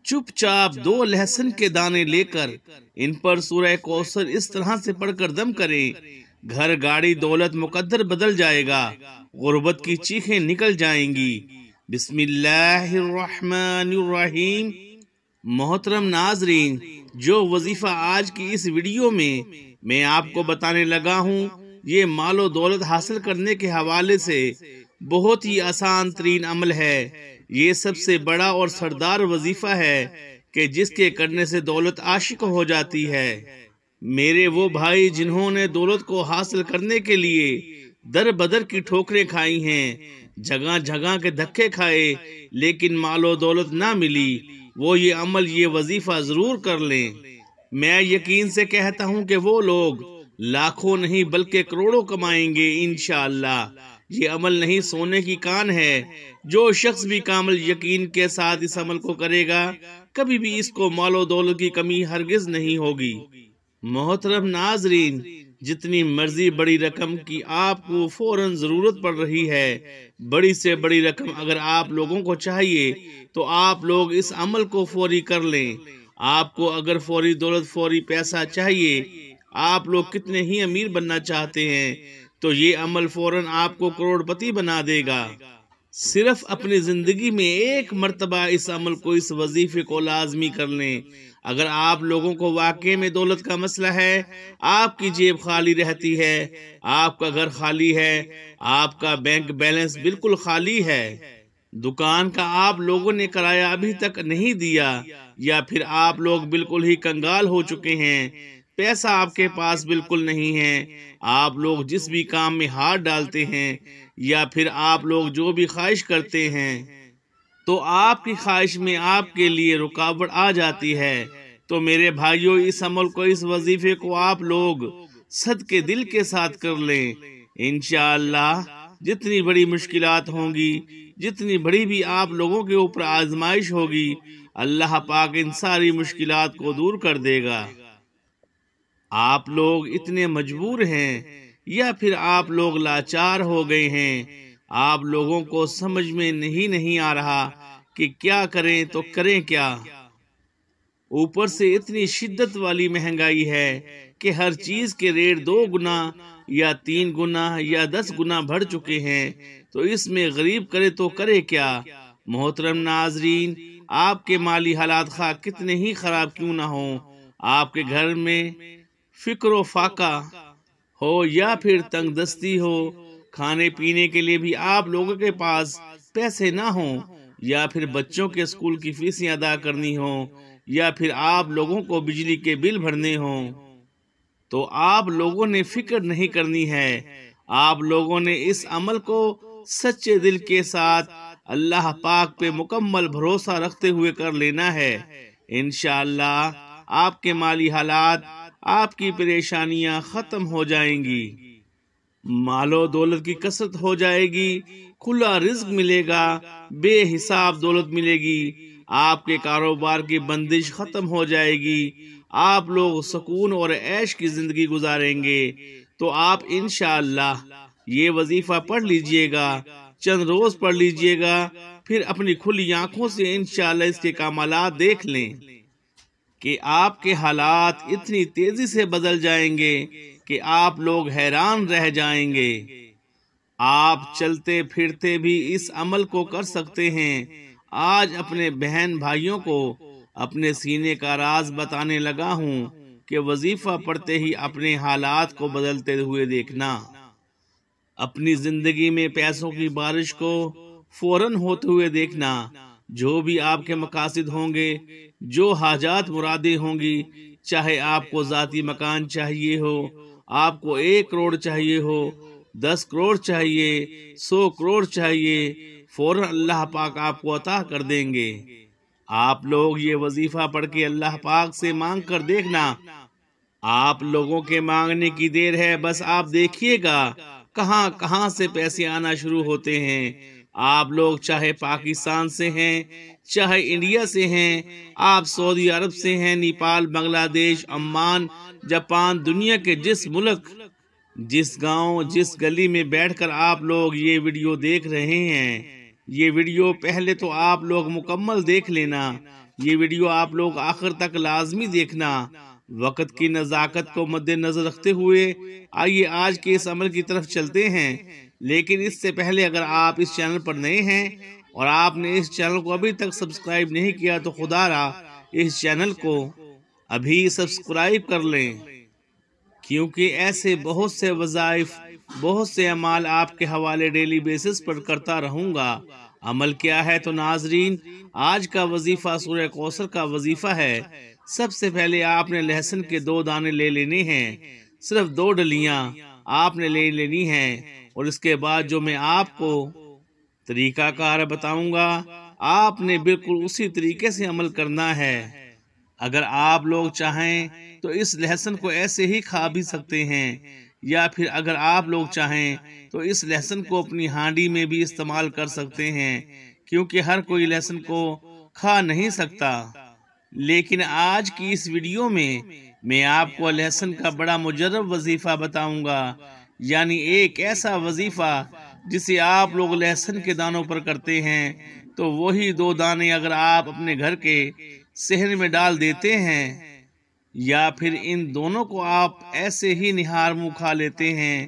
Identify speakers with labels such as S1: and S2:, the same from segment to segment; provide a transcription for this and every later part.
S1: چپ چاپ 2 لہسن کے دانے لے کر ان پر سورہ کوثر اس طرح سے پڑھ کر دم کریں، گھر گاڑی دولت مقدر بدل جائے گا، غربت کی چیخیں نکل جائیں گی۔ بسم اللہ الرحمن الرحیم۔ محترم ناظرین، جو وظیفہ آج کی اس ویڈیو میں آپ کو بتانے لگا ہوں، یہ مال و دولت حاصل کرنے کے حوالے سے بہت ہی آسان ترین عمل ہے۔ یہ سب سے بڑا اور سردار وظیفہ ہے کہ جس کے کرنے سے دولت عاشق ہو جاتی ہے۔ میرے وہ بھائی جنہوں نے دولت کو حاصل کرنے کے لیے در بدر کی ٹھوکریں کھائی ہیں، جگہ جگہ کے دھکے کھائے لیکن مال و دولت نہ ملی، وہ یہ عمل، یہ وظیفہ ضرور کر لیں۔ میں یقین سے کہتا ہوں کہ وہ لوگ لاکھوں نہیں بلکہ کروڑوں کمائیں گے انشاءاللہ۔ یہ عمل نہیں سونے کی کان ہے۔ جو شخص بھی کامل یقین کے ساتھ اس عمل کو کرے گا، کبھی بھی اس کو مال و دولت کی کمی ہرگز نہیں ہوگی۔ محترم ناظرین، جتنی مرضی بڑی رقم کی آپ کو فوراً ضرورت پڑ رہی ہے، بڑی سے بڑی رقم اگر آپ لوگوں کو چاہیے تو آپ لوگ اس عمل کو فوری کر لیں۔ آپ کو اگر فوری دولت، فوری پیسہ چاہیے، آپ لوگ کتنے ہی امیر بننا چاہتے ہیں، تو یہ عمل فوراً آپ کو کروڑ پتی بنا دے گا۔ صرف اپنی زندگی میں ایک مرتبہ اس عمل کو، اس وظیفے کو لازمی کر لیں۔ اگر آپ لوگوں کو واقعے میں دولت کا مسئلہ ہے، آپ کی جیب خالی رہتی ہے، آپ کا گھر خالی ہے، آپ کا بینک بیلنس بالکل خالی ہے، دکان کا آپ لوگوں نے کرایہ ابھی تک نہیں دیا، یا پھر آپ لوگ بالکل ہی کنگال ہو چکے ہیں، پیسہ آپ کے پاس بالکل نہیں ہے، آپ لوگ جس بھی کام میں ہاتھ ڈالتے ہیں یا پھر آپ لوگ جو بھی خواہش کرتے ہیں تو آپ کی خواہش میں آپ کے لیے رکاوٹ آ جاتی ہے، تو میرے بھائیوں، اس عمل کو، اس وظیفے کو آپ لوگ صدقے دل کے ساتھ کر لیں۔ انشاءاللہ جتنی بڑی مشکلات ہوں گی، جتنی بڑی بھی آپ لوگوں کے اوپر آزمائش ہوگی، اللہ پاک ان ساری مشکلات کو دور کر دے گا۔ آپ لوگ اتنے مجبور ہیں یا پھر آپ لوگ لاچار ہو گئے ہیں، آپ لوگوں کو سمجھ میں نہیں آ رہا کہ کیا کریں تو کریں کیا۔ اوپر سے اتنی شدت والی مہنگائی ہے کہ ہر چیز کے ریٹ 2 گنا یا 3 گنا یا 10 گنا بڑھ چکے ہیں، تو اس میں غریب کرے تو کرے کیا۔ محترم ناظرین، آپ کے مالی حالات خواہ کتنے ہی خراب کیوں نہ ہوں، آپ کے گھر میں فقر و فاقہ ہو یا پھر تنگ دستی ہو، کھانے پینے کے لیے بھی آپ لوگوں کے پاس پیسے نہ ہوں، یا پھر بچوں کے اسکول کی فیسیں ادا کرنی ہوں، یا پھر آپ لوگوں کو بجلی کے بل بھرنے ہوں، تو آپ لوگوں نے فکر نہیں کرنی ہے۔ آپ لوگوں نے اس عمل کو سچے دل کے ساتھ اللہ پاک پہ مکمل بھروسہ رکھتے ہوئے کر لینا ہے۔ انشاءاللہ آپ کے مالی حالات، آپ کی پریشانیاں ختم ہو جائیں گی، مال و دولت کی کثرت ہو جائے گی، کھلا رزق ملے گا، بے حساب دولت ملے گی، آپ کے کاروبار کی بندش ختم ہو جائے گی، آپ لوگ سکون اور عیش کی زندگی گزاریں گے۔ تو آپ انشاءاللہ یہ وظیفہ پڑھ لیجئے گا، چند روز پڑھ لیجئے گا، پھر اپنی کھلی آنکھوں سے انشاءاللہ اس کے کمالات دیکھ لیں کہ آپ کے حالات اتنی تیزی سے بدل جائیں گے کہ آپ لوگ حیران رہ جائیں گے۔ آپ چلتے پھرتے بھی اس عمل کو کر سکتے ہیں۔ آج اپنے بہن بھائیوں کو اپنے سینے کا راز بتانے لگا ہوں کہ وظیفہ پڑھتے ہی اپنے حالات کو بدلتے ہوئے دیکھنا، اپنی زندگی میں پیسوں کی بارش کو فوراً ہوتے ہوئے دیکھنا، جو بھی آپ کے مقاصد ہوں گے، جو حاجات مرادیں ہوں گی، چاہے آپ کو ذاتی مکان چاہیے ہو، آپ کو 1 کروڑ چاہیے ہو، 10 کروڑ چاہیے، 100 کروڑ چاہیے، فوراً اللہ پاک آپ کو عطا کر دیں گے۔ آپ لوگ یہ وظیفہ پڑھ کے اللہ پاک سے مانگ کر دیکھنا، آپ لوگوں کے مانگنے کی دیر ہے، بس آپ دیکھیے گا کہاں کہاں سے پیسے آنا شروع ہوتے ہیں۔ آپ لوگ چاہے پاکستان سے ہیں، چاہے انڈیا سے ہیں، آپ سعودی عرب سے ہیں، نیپال، بنگلہ دیش، عمان، جاپان، دنیا کے جس ملک، جس گاؤں، جس گلی میں بیٹھ کر آپ لوگ یہ ویڈیو دیکھ رہے ہیں، یہ ویڈیو پہلے تو آپ لوگ مکمل دیکھ لینا، یہ ویڈیو آپ لوگ آخر تک لازمی دیکھنا۔ وقت کی نزاکت کو مد نظر رکھتے ہوئے آئیے آج کے اس عمل کی طرف چلتے ہیں، لیکن اس سے پہلے اگر آپ اس چینل پر نئے ہیں اور آپ نے اس چینل کو ابھی تک سبسکرائب نہیں کیا تو خدا را اس چینل کو ابھی سبسکرائب کر لیں، کیونکہ ایسے بہت سے وظائف، بہت سے اعمال آپ کے حوالے ڈیلی بیسس پر کرتا رہوں گا۔ عمل کیا ہے تو ناظرین، آج کا وظیفہ سورہ کوثر کا وظیفہ ہے۔ سب سے پہلے آپ نے لہسن کے 2 دانے لے لینے ہیں، صرف 2 ڈلیاں آپ نے لے لینی ہیں، اور اس کے بعد جو میں آپ کو طریقہ کار بتاؤں گا آپ نے بالکل اسی طریقے سے عمل کرنا ہے۔ اگر آپ لوگ چاہیں تو اس لہسن کو ایسے ہی کھا بھی سکتے ہیں، یا پھر اگر آپ لوگ چاہیں تو اس لہسن کو اپنی ہانڈی میں بھی استعمال کر سکتے ہیں، کیونکہ ہر کوئی لہسن کو کھا نہیں سکتا۔ لیکن آج کی اس ویڈیو میں آپ کو لہسن کا بڑا مجرب وظیفہ بتاؤں گا، یعنی ایک ایسا وظیفہ جسے آپ لوگ لہسن کے دانوں پر کرتے ہیں تو وہی 2 دانے اگر آپ اپنے گھر کے صحن میں ڈال دیتے ہیں، یا پھر ان دونوں کو آپ ایسے ہی نہار منہ کھا لیتے ہیں،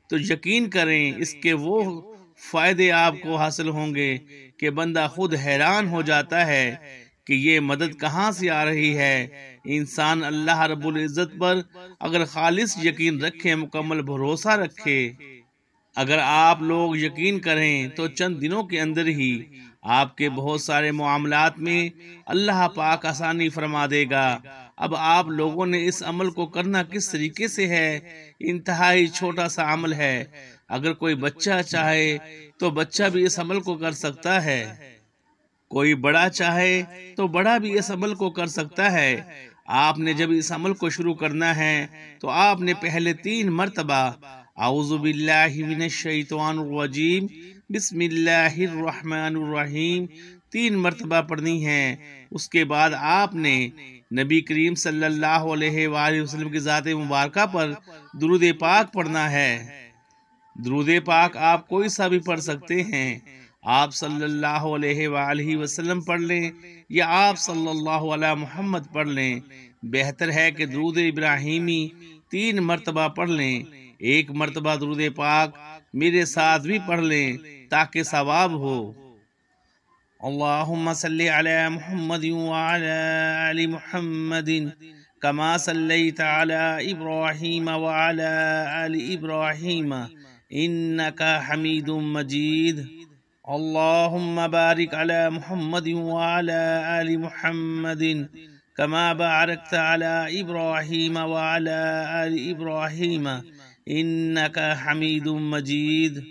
S1: تو یقین کریں اس کے وہ فائدے آپ کو حاصل ہوں گے کہ بندہ خود حیران ہو جاتا ہے کہ یہ مدد کہاں سے آ رہی ہے۔ انسان اللہ رب العزت پر اگر خالص یقین رکھے، مکمل بھروسہ رکھے، اگر آپ لوگ یقین کریں تو چند دنوں کے اندر ہی آپ کے بہت سارے معاملات میں اللہ پاک آسانی فرما دے گا۔ اب آپ لوگوں نے اس عمل کو کرنا کس طریقے سے ہے؟ انتہائی چھوٹا سا عمل ہے۔ اگر کوئی بچہ چاہے تو بچہ بھی اس عمل کو کر سکتا ہے، کوئی بڑا چاہے تو بڑا بھی اس عمل کو کر سکتا ہے۔ آپ نے جب اس عمل کو شروع کرنا ہے تو آپ نے پہلے 3 مرتبہ اعوذ باللہ من الشیطان الرجیم بسم اللہ الرحمن الرحیم 3 مرتبہ پڑھنی ہے۔ اس کے بعد آپ نے نبی کریم صلی اللہ علیہ وآلہ وسلم کی ذات مبارکہ پر درود پاک پڑھنا ہے۔ درود پاک آپ کوئی سا بھی پڑھ سکتے ہیں، آپ صلی اللہ علیہ وآلہ وسلم پڑھ لیں یا آپ صلی اللہ علیہ محمد پڑھ لیں۔ بہتر ہے کہ درود ابراہیمی 3 مرتبہ پڑھ لیں، 1 مرتبہ درود پاک میرے ساتھ بھی پڑھ لیں تاکہ ثواب ہو۔ اللہم صلی علی محمد وعلی آل محمد کما صلیت علی ابراہیم وعلی آل ابراہیم انکا حمید مجید۔ اللہم بارک علی محمد وعلی آل محمد کما بارکت علی ابراہیم وعلی آل ابراہیم انکا حمید مجید۔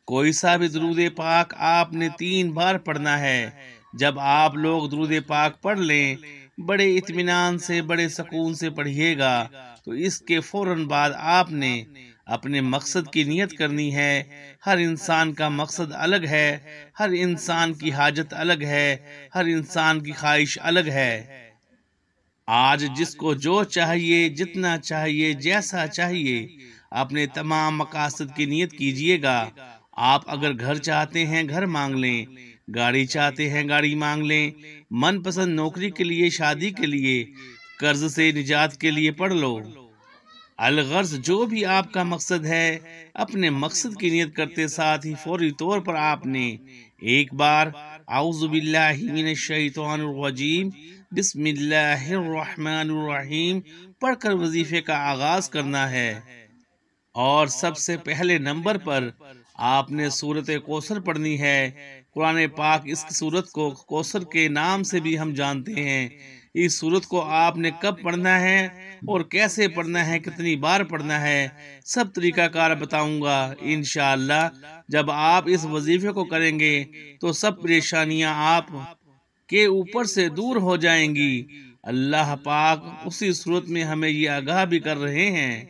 S1: کوئی سا بھی درود پاک آپ نے 3 بار پڑھنا ہے۔ جب آپ لوگ درود پاک پڑھ لیں بڑے اطمینان سے، بڑے سکون سے پڑھیے گا، تو اس کے فوراً بعد آپ نے اپنے مقصد کی نیت کرنی ہے۔ ہر انسان کا مقصد الگ ہے، ہر انسان کی حاجت الگ ہے، ہر انسان کی خواہش الگ ہے۔ آج جس کو جو چاہیے، جتنا چاہیے، جیسا چاہیے، اپنے تمام مقاصد کی نیت کیجئے گا۔ آپ اگر گھر چاہتے ہیں گھر مانگ لیں، گاڑی چاہتے ہیں گاڑی مانگ لیں، من پسند نوکری کے لیے، شادی کے لیے، قرض سے نجات کے لیے پڑھ لو۔ الغرض جو بھی آپ کا مقصد ہے، اپنے مقصد کی نیت کرتے ساتھ ہی فوری طور پر آپ نے 1 بار اعوذ باللہ من الشیطان الرجیم بسم اللہ الرحمن الرحیم پڑھ کر وظیفے کا آغاز کرنا ہے۔ اور سب سے پہلے نمبر پر آپ نے سورۃ کوثر پڑھنی ہے۔ قرآن پاک اس سورت کو کوثر کے نام سے بھی ہم جانتے ہیں۔ اس سورت کو آپ نے کب پڑھنا ہے اور کیسے پڑھنا ہے، کتنی بار پڑھنا ہے، سب طریقہ کار بتاؤں گا انشاءاللہ۔ جب آپ اس وظیفے کو کریں گے تو سب پریشانیاں آپ کے اوپر سے دور ہو جائیں گی۔ اللہ پاک اسی صورت میں ہمیں یہ آگاہ بھی کر رہے ہیں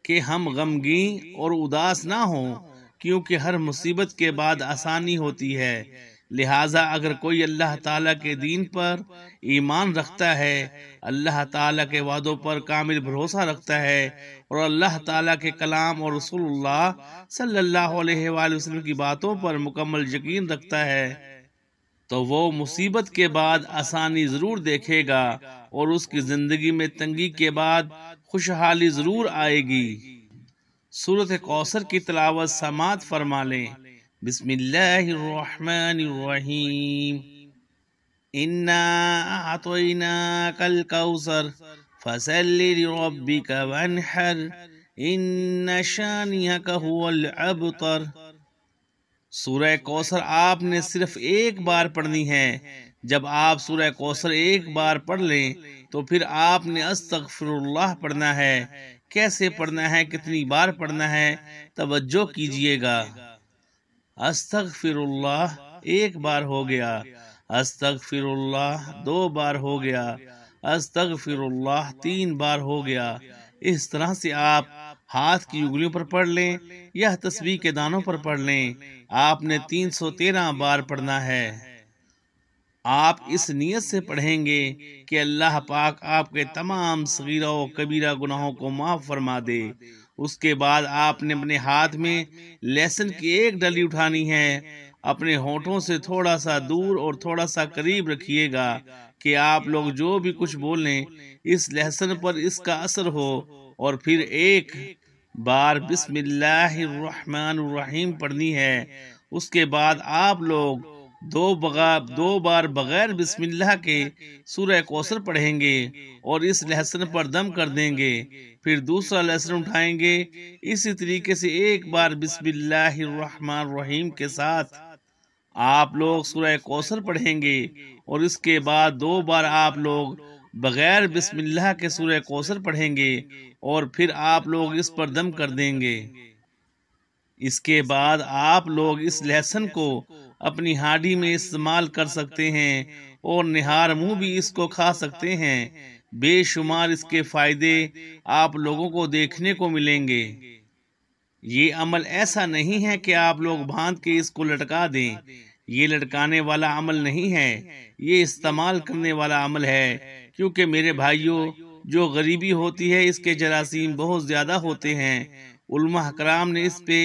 S1: کہ ہم غمگین اور اداس نہ ہوں، کیونکہ ہر مصیبت کے بعد آسانی ہوتی ہے۔ لہٰذا اگر کوئی اللہ تعالیٰ کے دین پر ایمان رکھتا ہے، اللہ تعالیٰ کے وعدوں پر کامل بھروسہ رکھتا ہے، اور اللہ تعالیٰ کے کلام اور رسول اللہ صلی اللہ علیہ وآلہ وسلم کی باتوں پر مکمل یقین رکھتا ہے، تو وہ مصیبت کے بعد آسانی ضرور دیکھے گا اور اس کی زندگی میں تنگی کے بعد خوشحالی ضرور آئے گی۔ سورۃ کوثر کی تلاوت سماعت فرما لیں۔ بسم اللہ الرحمن الرحیم۔ انا اعطیناک الکوثر فصل لربک وانحر ان شانئک هو الابتر۔ سورہ کوثر آپ نے صرف ایک بار پڑھنی ہے۔ جب آپ سورہ کوثر ایک بار پڑھ لیں تو پھر آپ نے استغفر اللہ پڑھنا ہے۔ کیسے پڑھنا ہے، کتنی بار پڑھنا ہے، توجہ کیجئے گا۔ استغفر اللہ ایک بار ہو گیا، استغفر اللہ 2 بار ہو گیا، استغفر اللہ 3 بار ہو گیا۔ اس طرح سے آپ ہاتھ کی انگلیوں پر پڑھ لیں یا تسبیح کے دانوں پر پڑھ لیں۔ آپ نے 313 بار پڑھنا ہے۔ آپ اس نیت سے پڑھیں گے کہ اللہ پاک آپ کے تمام صغیرہ و کبیرہ گناہوں کو معاف فرما دے۔ اس کے بعد آپ نے اپنے ہاتھ میں لہسن کی ایک ڈلی اٹھانی ہے۔ اپنے ہونٹوں سے تھوڑا سا دور اور تھوڑا سا قریب رکھیے گا کہ آپ لوگ جو بھی کچھ بولیں اس لہسن پر اس کا اثر ہو، اور پھر ایک بار بسم اللہ الرحمن الرحیم پڑھنی ہے۔ اس کے بعد آپ لوگ 2 بار بغیر بسم اللہ کے سورہ کوثر پڑھیں گے اور اس لہسن پر دم کر دیں گے۔ پھر دوسرا لہسن اٹھائیں گے، اسی طریقے سے ایک بار بسم اللہ الرحمن الرحیم کے ساتھ آپ لوگ سورہ کوثر پڑھیں گے، اور اس کے بعد 2 بار آپ لوگ بغیر بسم اللہ کے سورہ کوثر پڑھیں گے اور پھر آپ لوگ اس پر دم کر دیں گے۔ اس کے بعد آپ لوگ اس لہسن کو اپنی ہانڈی میں استعمال کر سکتے ہیں اور نہار منہ بھی اس کو کھا سکتے ہیں۔ بے شمار اس کے فائدے آپ لوگوں کو دیکھنے کو ملیں گے۔ یہ عمل ایسا نہیں ہے کہ آپ لوگ باندھ کے اس کو لٹکا دیں۔ یہ لٹکانے والا عمل نہیں ہے، یہ استعمال کرنے والا عمل ہے، کیونکہ میرے بھائیوں جو غریبی ہوتی ہے اس کے جراثیم بہت زیادہ ہوتے ہیں۔ علماء اکرام نے اس پہ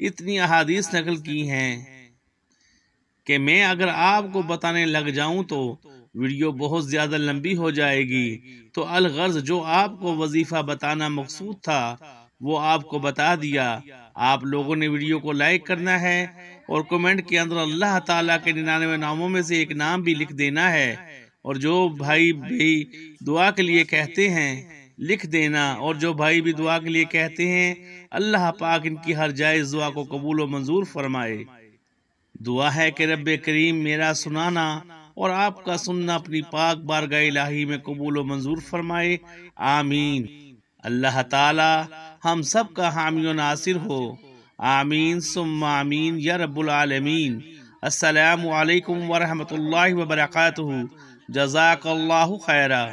S1: اتنی احادیث نقل کی ہیں کہ میں اگر آپ کو بتانے لگ جاؤں تو ویڈیو بہت زیادہ لمبی ہو جائے گی۔ تو الغرض جو آپ کو وظیفہ بتانا مقصود تھا وہ آپ کو بتا دیا۔ آپ لوگوں نے ویڈیو کو لائک کرنا ہے اور کمنٹ کے اندر اللہ تعالیٰ کے 99 ناموں میں سے ایک نام بھی لکھ دینا ہے، اور جو بھائی بھی دعا کے لیے کہتے ہیں لکھ دینا، اور جو بھائی بھی دعا کے لیے کہتے ہیں اللہ پاک ان کی ہر جائز دعا کو قبول و منظور فرمائے۔ دعا ہے کہ رب کریم میرا سنانا اور آپ کا سننا اپنی پاک بارگاہ الہی میں قبول و منظور فرمائے، آمین۔ اللہ تعالی ہم سب کا حامی و ناصر ہو، آمین ثم آمین یا رب العالمین۔ السلام علیکم ورحمۃ اللہ وبرکاتہ۔ جزاک اللہ خیرہ۔